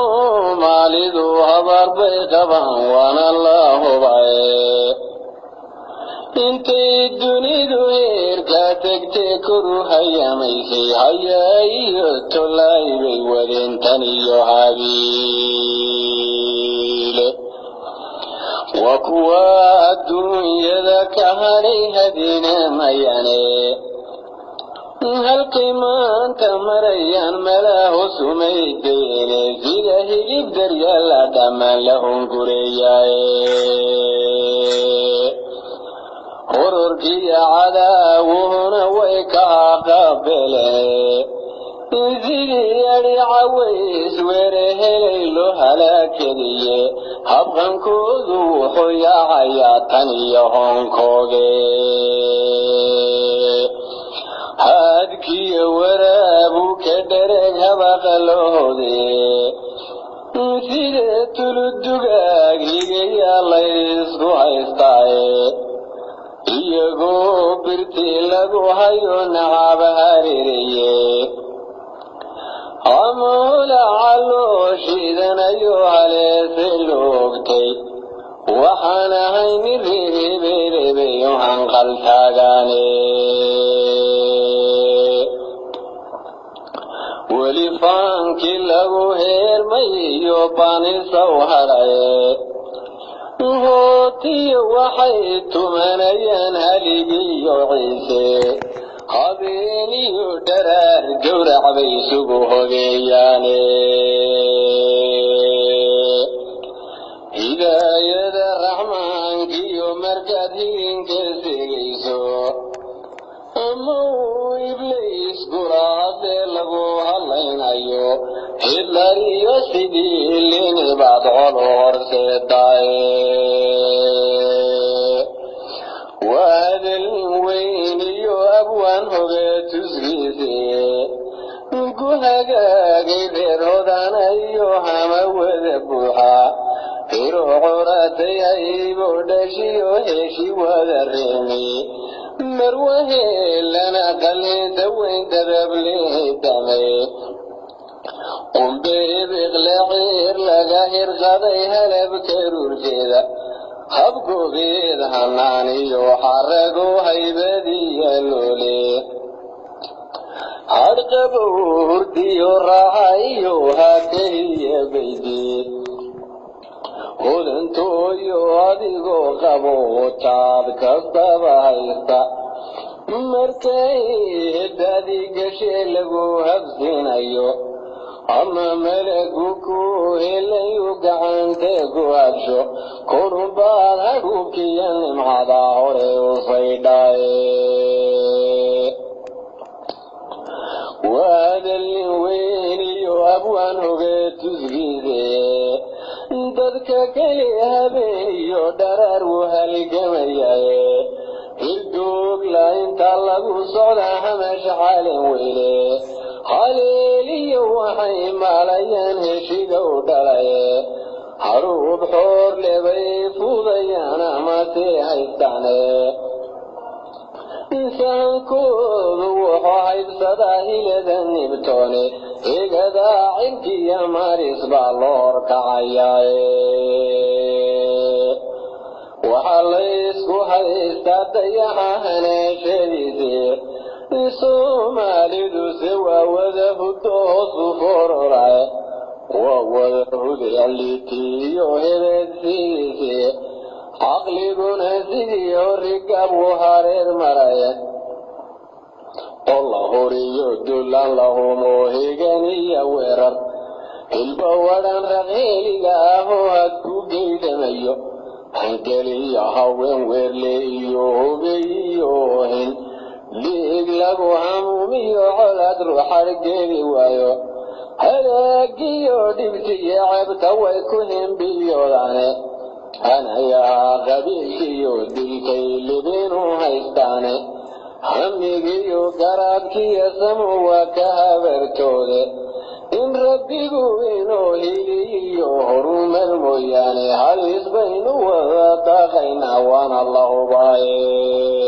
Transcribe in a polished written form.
Soomaalidu habar bay qabaan waana la hubay intay dunidu heerka tagtay kuru hayamaysay hayayo tolay bay wadeen tan iyo habiile wa kuwa adduunyada ka haray hadina mayane halkay maanta marayaan malaho sumaydeene sida hilib daryaala dhammaan la hungureeyaaye hororkiya cadaawuhuna way ka qabeleen sidii yadhi caways weere helay loo halaakadiye habqankoodu wuxuu yaacayaa tan iyo honkooge haadkiyo waraabu ka dhereg habaqa loode sida tuludugaag higayaa laysku haystaaye iyagoo birtii lagu hayo nacaba hareereye amoola calooshiidanayo haleese loogtay waxaan ahay nin reerebeerebeyo hanqaltaagaane weli faankii lagu heermayiyo baanisaw hadhaye hootiyo waxay tumanayaan haligiyo ciise habeeniyo dharaar gowrac bay isugu hogeeyaane hidaayada raxmaankiyo markaad hilinka segayso ama uu ibliis guraadee lagu hadlaynayo hidlar iyo sidii linibaad cod horseedaaye waadal weyn iyo abwaan hoge tusgiise ku hagaagay reer hodana iyo hama wada buuxa hiro coratay aybo dhashiyo heeshi wada reemi marwaheelana qallinta weyn darableedame qumbeebiqle ciir laga hirqaday halabka rurkeeda habgoobeed hanaaniyo xarago haybadiya loole hadhqabow hurdiyo raaxayo hakahiya baydi hodantooyo adigoo qabo jaad kastaba haysta markay hedadii gashee lagu habsinayo ama malagu ku helayu gacanteegu agsho korbaad hadhuubkiya nimcada hore u saydhaaye waadalin weyniyo abwaan hoge tusgiise dadka keli habeeniyo dharaar wuu halgamayaye hirdoogla inta lagu socda hameesha xaalin weyne haleeliyo waxay maalayaan heshiga u dhalaye haruub xoor lebay fudayaan amase haystaane insaankoodu wuxuu haybsadaa hilada nibtoone egadaa cirkiya maris baa loo horkacayaaye waxaa laysku haystaa dayaxa haneeshadiise Soomaalidu se waa wada hudo hoosu forolaye waa wada hudalitiyo hebeedsiise caqliguna sidii horigab u hareer maraye qolla horiyo dulan lahumo higaniya weerar hilba wadhan raqeeliga ahoo had ku geydamayo hankeliya haween weerle iyo hobeyiyo hin liig lagu hamuumiyo colaad ruuxargeeli waayo halaagiyo dhibtiyo ceebta way ku himbiyoodane hanayaa qabiilkiyo dilkay libinu haystaane hamigiyo garaadkiyo samu waa ka habartoode in rabbigu inoo hiliyo horumar mooyaane halis baynu wada daaqaynaa waana la hubaaye